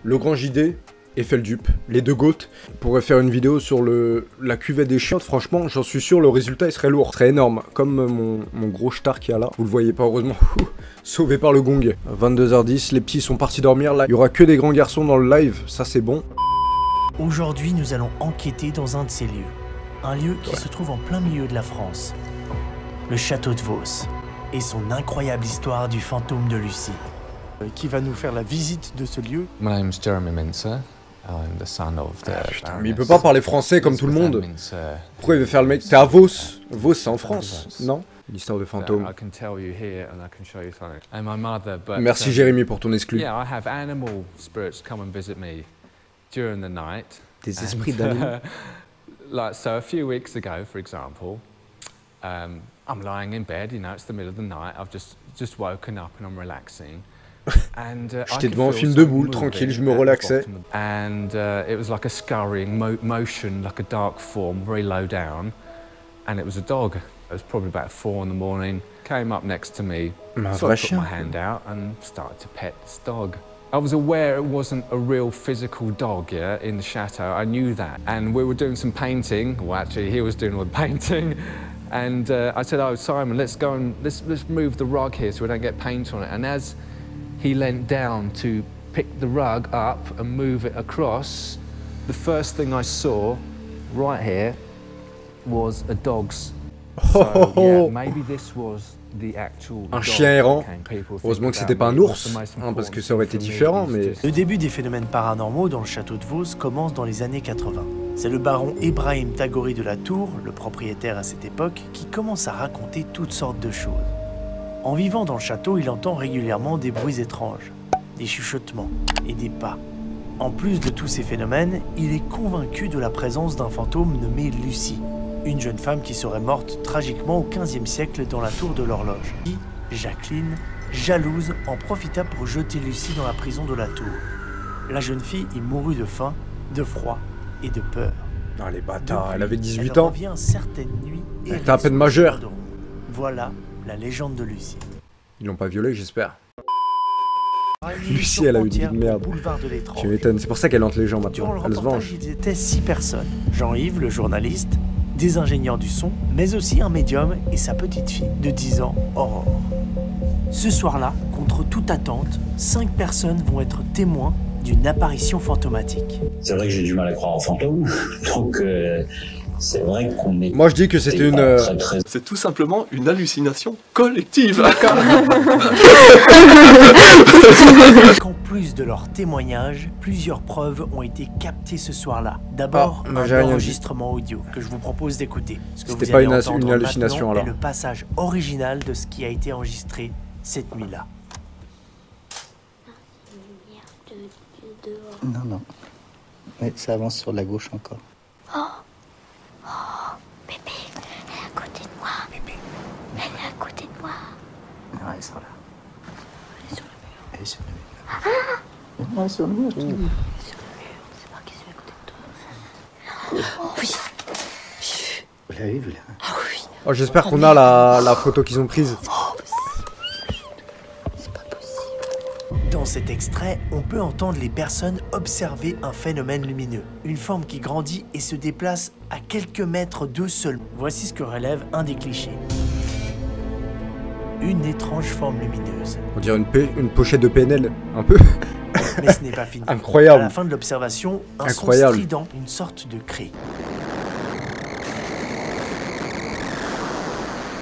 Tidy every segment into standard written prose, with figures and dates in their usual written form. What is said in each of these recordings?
le grand JD et Feldup, les deux goats. On pourrait faire une vidéo sur la cuvette des chiottes. Franchement, j'en suis sûr, le résultat il serait lourd, il serait énorme. Comme mon gros star qu'il y a là. Vous le voyez pas, heureusement. Sauvé par le gong. 22h10, les petits sont partis dormir. Là, il y aura que des grands garçons dans le live, ça c'est bon. Aujourd'hui, nous allons enquêter dans un de ces lieux. Un lieu qui se trouve en plein milieu de la France. Le château de Vos. Et son incroyable histoire du fantôme de Lucie. Qui va nous faire la visite de ce lieu. My name is Jeremy Mincer. I'm the son of the Putain, mais il peut pas parler français comme tout le monde. Pourquoi il veut faire le mec? T'es à Vos. Vos, c'est en France, non? L'histoire de fantôme. Merci Jérémy pour ton exclu. Yeah, I have animal spirits come and visit me during the night. Des esprits d'animaux. Like so, a few weeks ago, for example, I'm lying in bed. You know, it's the middle of the night. I've just woken up and I'm relaxing. J'étais devant un film de boules, tranquille, je me relaxais. And it was like a scurrying motion, like a dark form, very low down. And it was a dog. It was probably about 4 in the morning. Came up next to me, so I put my hand out and started to pet this dog. I was aware it wasn't a real physical dog, yeah, in the chateau. I knew that. And we were doing some painting. Well, actually, he was doing all the painting. And I said, "Oh, Simon, let's go and let's move the rug here so we don't get paint on it." And as he leant down to pick the rug up and move it across, the first thing I saw right here was a dog's. So, yeah, maybe this was the actual un chien errant. Heureusement que c'était pas un ours, hein, parce que ça aurait été différent, mais... Le début des phénomènes paranormaux dans le château de Vos commence dans les années 80. C'est le baron Ibrahim Tagori de la Tour, le propriétaire à cette époque, qui commence à raconter toutes sortes de choses. En vivant dans le château, il entend régulièrement des bruits étranges, des chuchotements et des pas. En plus de tous ces phénomènes, il est convaincu de la présence d'un fantôme nommé Lucie, une jeune femme qui serait morte tragiquement au XVe siècle dans la tour de l'horloge. Et Jacqueline, jalouse, en profita pour jeter Lucie dans la prison de la tour. La jeune fille y mourut de faim, de froid et de peur. Ah les bâtards, elle avait 18 elle ans. revient certaines nuits et elle était à peine majeure. Voilà la légende de Lucie. Ils l'ont pas violée, j'espère. Lucie, elle a eu une vie de merde. Tu m'étonnes, c'est pour ça qu'elle hante les gens maintenant. Elle se venge. Ils étaient 6 personnes. Jean-Yves, le journaliste, des ingénieurs du son, mais aussi un médium et sa petite fille de 10 ans, Aurore. Ce soir-là, contre toute attente, 5 personnes vont être témoins d'une apparition fantomatique. C'est vrai que j'ai du mal à croire en fantômes, donc c'est vrai qu'on est... Moi je dis que c'était une... C'est tout simplement une hallucination collective. En plus de leurs témoignages, plusieurs preuves ont été captées ce soir-là. D'abord, un enregistrement audio que je vous propose d'écouter. C'était pas une hallucination alors. Et le passage original de ce qui a été enregistré cette nuit-là. Non, non. Mais ça avance sur la gauche encore. Oh, oh, bébé, elle est à côté de moi. Bébé, elle est à côté de moi. Non, elle sera là. Elle est sur le mur. Elle est sur le mur. Ah, elle est sur le mur, je te dis. elle est sur le mur, c'est moi qui suis à côté de toi. Oh, oui. Vous l'avez vu là? Ah oui. Oh, j'espère qu'on a la photo qu'ils ont prise. Dans cet extrait, on peut entendre les personnes observer un phénomène lumineux, une forme qui grandit et se déplace à quelques mètres d'eux seulement. Voici ce que relève un des clichés. Une étrange forme lumineuse. On dirait une pochette de PNL, un peu. Mais ce n'est pas fini. Incroyable. À la fin de l'observation, un son strident, une sorte de cri.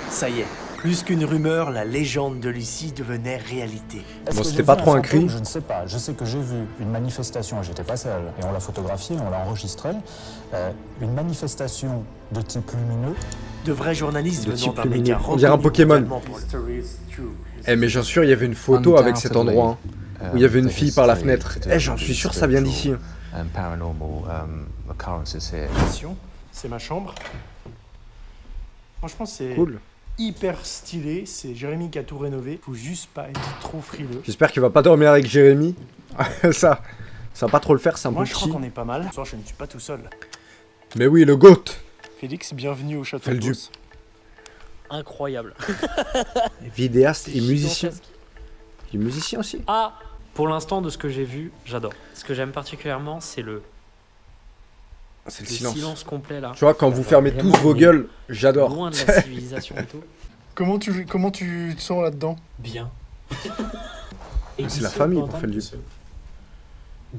Ça y est. Plus qu'une rumeur, la légende de Lucie devenait réalité. Bon, c'était pas trop un cri. Je ne sais pas. Je sais que j'ai vu une manifestation, j'étais pas seul, et on l'a photographié, on l'a enregistré. Une manifestation de type lumineux. De vrais journalistes venant d'un média on dirait un Pokémon. Eh mais j'en suis sûr, il y avait une photo avec cet endroit, hein, où il y avait une fille par la fenêtre. Eh, j'en suis sûr, ça vient d'ici. C'est ma chambre. Franchement, c'est... Cool. Hyper stylé, c'est Jérémy qui a tout rénové, faut juste pas être trop frileux. J'espère qu'il va pas dormir avec Jérémy. ça va pas trop le faire, c'est un peu petit. Moi je crois qu'on est pas mal. Ce soir je ne suis pas tout seul. Mais oui, le GOAT. Félix, bienvenue au château de Vos. Incroyable. Vidéaste et musicien. Il est musicien aussi. Pour l'instant, de ce que j'ai vu, j'adore. Ce que j'aime particulièrement, c'est le silence complet là. Tu vois, quand vous fermez tous vos gueules, j'adore. Loin de la civilisation et tout. Comment tu te sens là-dedans? Bien. C'est la famille pour Feldup.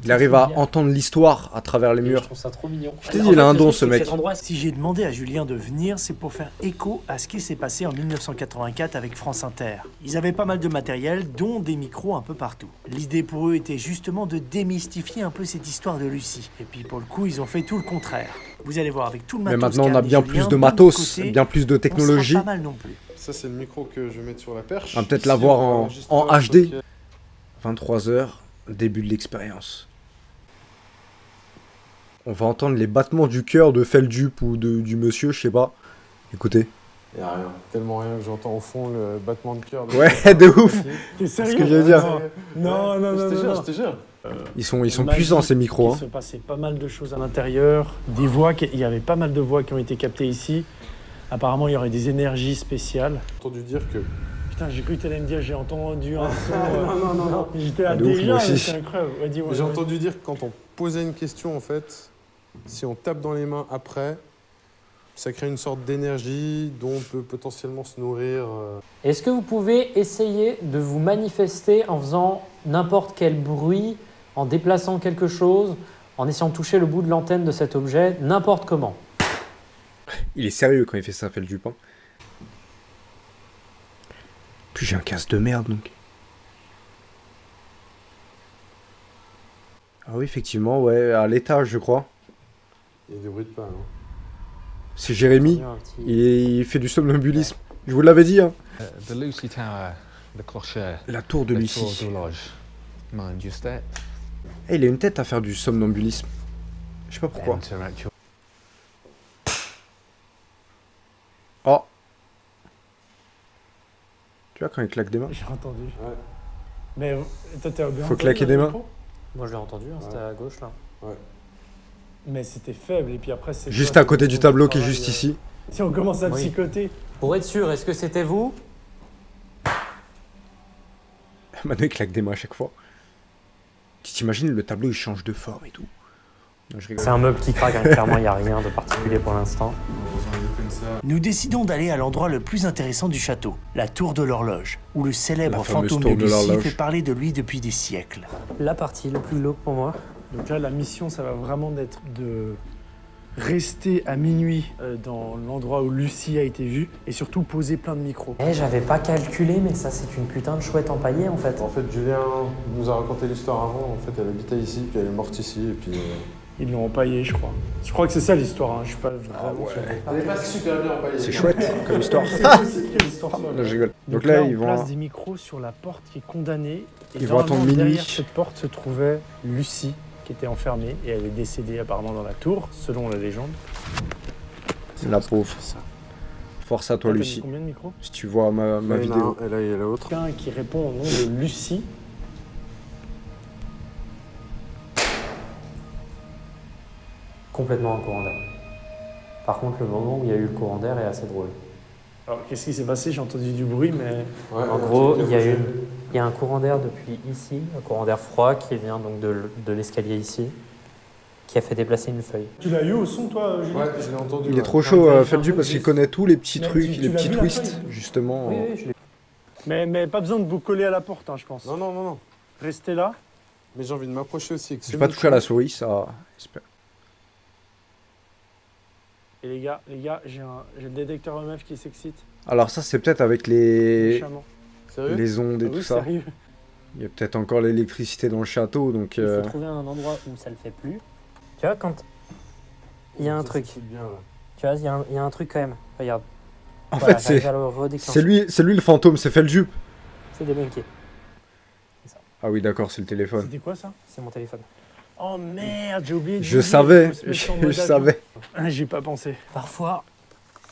Il arrive à entendre l'histoire à travers les murs. Je trouve ça trop mignon. Je t'ai dit, il a un don ce mec. Si j'ai demandé à Julien de venir, c'est pour faire écho à ce qui s'est passé en 1984 avec France Inter. Ils avaient pas mal de matériel, dont des micros un peu partout. L'idée pour eux était justement de démystifier un peu cette histoire de Lucie. Et puis pour le coup, ils ont fait tout le contraire. Vous allez voir avec tout le matos. Mais maintenant, on a bien plus de matos, bien plus de technologie. Pas mal non plus. Ça, c'est le micro que je vais mettre sur la perche. On va peut-être l'avoir en HD. 23h, début de l'expérience. On va entendre les battements du cœur de Feldup ou du monsieur, je sais pas. Écoutez. Il y a rien, tellement rien que j'entends au fond le battement de cœur. Ouais, de ouf. T'es sérieux? C'est ce que j'allais dire. Non. Je te jure. Ils sont puissants ces micros. Il se passait pas mal de choses à l'intérieur. Des voix, il y avait pas mal de voix qui ont été captées ici. Apparemment, il y aurait des énergies spéciales. J'ai entendu dire que... Putain, j'ai cru que t'allais me dire, j'ai entendu un son. Non. J'étais à De ouf, moi aussi. c'est incroyable. Ouais, dis-moi, J'ai entendu dire que quand on posait une question, en fait, si on tape dans les mains après, ça crée une sorte d'énergie dont on peut potentiellement se nourrir. Est-ce que vous pouvez essayer de vous manifester en faisant n'importe quel bruit, en déplaçant quelque chose, en essayant de toucher le bout de l'antenne de cet objet, n'importe comment? Il est sérieux quand il fait ça, Feldup. Hein. Puis j'ai un casque de merde donc. Ah oui, effectivement, ouais, à l'étage, je crois. Il y a des bruits de pas, non? C'est Jérémy, il fait du somnambulisme. Je vous l'avais dit, hein. The Lucy Tower, the clocher. La tour de the Lucie. tour d'horloge. Mind your step. Eh, il a une tête à faire du somnambulisme. Je sais pas pourquoi. Enter at your... Oh. Tu vois quand il claque des mains? J'ai entendu. Ouais. Mais toi, t'as bien Faut entendu claquer dans des le mains. micro? Moi je l'ai entendu, hein, c'était à gauche là. Ouais. Mais c'était faible, et puis après, c'est... Juste quoi, à côté c'est du ton tableau qui est travail, juste ici. Si on commence à Oui. psychoter... Pour être sûr, est-ce que c'était vous? Maintenant il claque des mains à chaque fois. Tu t'imagines, le tableau il change de forme et tout. Non, je rigole. C'est un meuble qui craque, hein. Clairement il n'y a rien de particulier pour l'instant. Nous décidons d'aller à l'endroit le plus intéressant du château, la tour de l'horloge, où le célèbre La fameuse fantôme tour de de Lucie l'horloge. fait parler de lui depuis des siècles. La partie le plus glauque pour moi. Donc là, la mission, ça va vraiment être de rester à minuit dans l'endroit où Lucie a été vue, et surtout poser plein de micros. Eh, j'avais pas calculé, mais ça c'est une putain de chouette empaillée en fait. En fait, Julien nous a raconté l'histoire avant. En fait, elle habitait ici, puis elle est morte ici, et puis... Ils l'ont empaillé, je crois. Je crois que c'est ça l'histoire, hein. Je suis pas vraiment sûr. Elle est pas super bien empaillée. C'est chouette comme histoire. Quelle histoire folle. Là, je rigole. Donc là, là, ils on vont. place des micros sur la porte qui est condamnée. Et Ils vont attendre normalement, minuit. derrière cette porte se trouvait Lucie, qui était enfermée, et elle est décédée apparemment dans la tour, selon la légende. La pauvre. Force à toi, T'as mis Lucie. combien de micros? Si tu vois ma vidéo. Et là, il y a l'autre. Quelqu'un qui répond au nom de Lucie. Complètement un courant d'air. Par contre, le moment où il y a eu le courant d'air est assez drôle. Alors, qu'est-ce qui s'est passé? J'ai entendu du bruit, mais... Ouais, En gros, il y a un courant d'air depuis ici, un courant d'air froid qui vient donc de l'escalier ici, qui a fait déplacer une feuille. Tu l'as eu au son, toi, Julien? Ouais, je l'ai entendu. Il ouais. est trop chaud, Ouais, Feldup, parce qu'il connaît tous les petits Mais trucs, tu les l'as petits vu, la twists, feuille? justement. Oui, oui, je l'ai. Mais pas besoin de vous coller à la porte, hein, je pense. Non. Restez là. Mais j'ai envie de m'approcher aussi. J'ai pas touché à la souris, ça. Et les gars, j'ai le détecteur EMF qui s'excite. Alors, ça, c'est peut-être avec les Méchamment. Sérieux? les ondes et Ah tout oui, ça. sérieux. Il y a peut-être encore l'électricité dans le château, donc. Il faut trouver un endroit où ça le fait plus. Tu vois, quand il y a un Ça, truc, c'est bien, là. tu vois, il y a un truc quand même. Regarde. En Voilà, fait, c'est j'arrive à le redéclencher. c'est lui le fantôme, c'est Feldup. C'est débunké. Ah oui, d'accord, c'est le téléphone. C'était quoi ça? C'est mon téléphone. Oh merde, j'ai oublié de Je vous dire, savais, faut se mettre en mode je avion. savais. Ah, j'ai pas pensé. Parfois,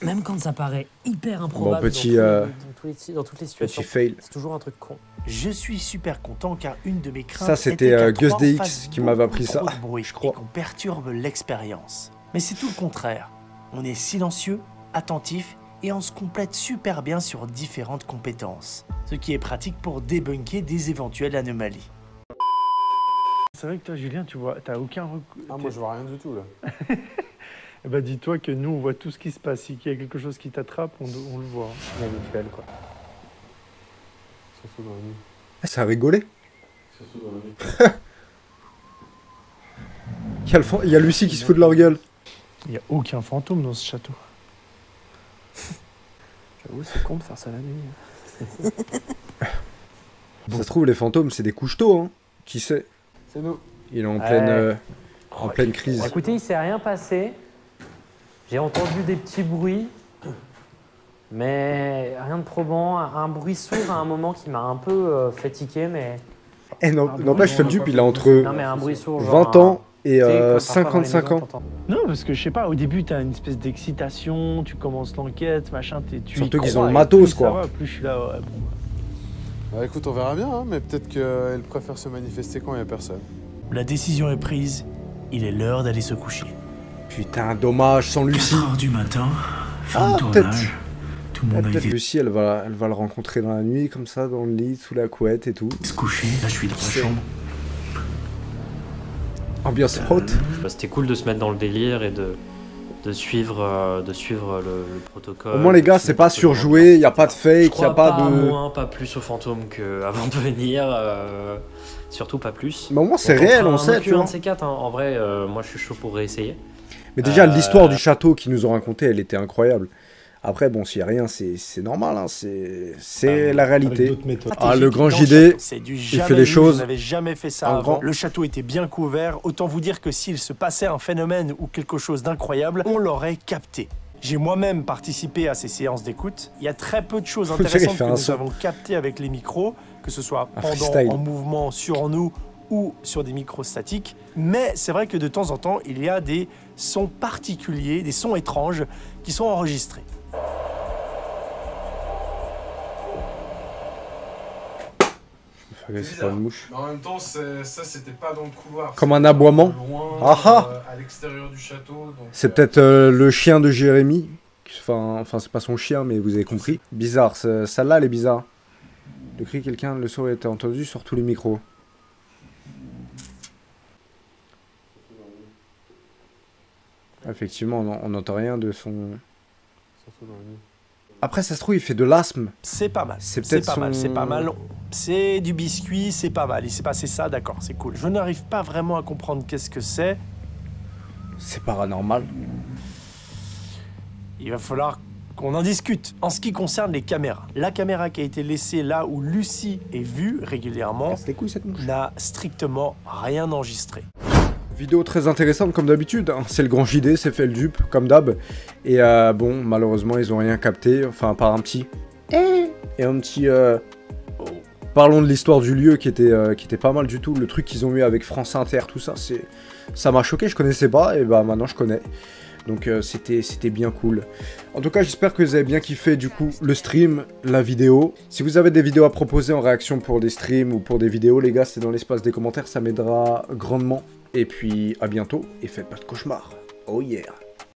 même quand ça paraît hyper improbable petit, dans toutes les situations, Petit fail. c'est toujours un truc con. Je suis super content car une de mes craintes Ça, c'était, était qu'à Gus trois, DX on fasse qui m'avait appris beaucoup ça, trop de bruit je crois. et qu'on perturbe l'expérience. Mais c'est tout le contraire. On est silencieux, attentif et on se complète super bien sur différentes compétences. Ce qui est pratique pour débunker des éventuelles anomalies. C'est vrai que toi, Julien, tu vois, t'as aucun... Ah, moi, je vois rien du tout, là. Eh ben, dis-toi que nous, on voit tout ce qui se passe. Si il y a quelque chose qui t'attrape, on le voit. Inhabituel, quoi. Surtout dans la nuit. Ah, ça a rigolé. Surtout dans la nuit. Il y a Lucie qui se fout de leur gueule. Il n'y a aucun fantôme dans ce château. J'avoue, c'est con de faire ça la nuit. Ça se trouve, les fantômes, c'est des couche-tôt, hein. Qui sait? C'est nous. Il est en pleine crise. Écoutez, il s'est rien passé. J'ai entendu des petits bruits, mais rien de probant. Un bruit sourd à un moment qui m'a un peu fait tiquer, mais... Eh non, n'empêche, Feldup, il a entre Non, mais un bruit sourd, 20 ans et 55 ans. Non, parce que je sais pas, au début, t'as une espèce d'excitation, tu commences l'enquête, machin, tu surtout y qu'ils crois, ont le et matos, plus ça quoi. va, plus je suis là, ouais, bon. Bah écoute, on verra bien, hein, mais peut-être qu'elle préfère se manifester quand il n'y a personne. La décision est prise, il est l'heure d'aller se coucher. Putain, dommage, sans Lucie. 4 heures du matin, fin de peut-être. tournage. Tout le monde a Peut-être été Lucie, elle va le rencontrer dans la nuit, comme ça, dans le lit, sous la couette et tout. se coucher. Là, je suis dans la chambre. Ambiance haute. C'était cool de se mettre dans le délire et de suivre le protocole. Au moins, les gars, c'est pas surjoué, il n'y a pas de fake, il n'y a pas de... moins, pas plus aux fantômes qu'avant de venir. Surtout pas plus. Mais au moins, c'est réel, on sait, tu vois. Un de ces quatre, hein. En vrai, moi, je suis chaud pour réessayer. Mais déjà, l'histoire du château qu'ils nous ont raconté, elle était incroyable. Après, bon, s'il n'y a rien, c'est normal, hein. C'est la réalité. Ah, le grand JD, il fait les choses. Je n'avais jamais fait ça avant. Grand. Le château était bien couvert. Autant vous dire que s'il se passait un phénomène ou quelque chose d'incroyable, on l'aurait capté. J'ai moi-même participé à ces séances d'écoute. Il y a très peu de choses intéressantes que nous avons captées avec les micros, que ce soit pendant, en mouvement sur nous ou sur des micros statiques. Mais c'est vrai que de temps en temps, il y a des sons particuliers, des sons étranges qui sont enregistrés. C'est pas une mouche. Mais en même temps, ça, c'était pas dans le couloir. Comme un aboiement. Loin, à l'extérieur du château. C'est peut-être le chien de Jérémy. Enfin, c'est pas son chien, mais vous avez compris. Bizarre, celle-là, elle est bizarre. Le cri de quelqu'un, le son a été entendu sur tous les micros. Effectivement, on n'entend rien de son... Après, ça se trouve, il fait de l'asthme. C'est pas mal. C'est peut-être pas mal, c'est pas mal. C'est du biscuit, c'est pas mal. Il s'est passé ça, d'accord, c'est cool. Je n'arrive pas vraiment à comprendre qu'est-ce que c'est. C'est paranormal. Il va falloir qu'on en discute. En ce qui concerne les caméras, la caméra qui a été laissée là où Lucie est vue régulièrement n'a strictement rien enregistré. Vidéo très intéressante comme d'habitude, hein. C'est le grand JD, c'est Feldup, comme d'hab. Et bon, malheureusement, ils ont rien capté, enfin, par un petit... Et un petit... Parlons de l'histoire du lieu qui était pas mal du tout. Le truc qu'ils ont eu avec France Inter, tout ça, ça m'a choqué, je connaissais pas, et bah maintenant je connais. Donc c'était bien cool. En tout cas, j'espère que vous avez bien kiffé du coup le stream, la vidéo. Si vous avez des vidéos à proposer en réaction pour des streams ou pour des vidéos, les gars, c'est dans l'espace des commentaires, ça m'aidera grandement. Et puis à bientôt, et faites pas de cauchemars. Oh yeah.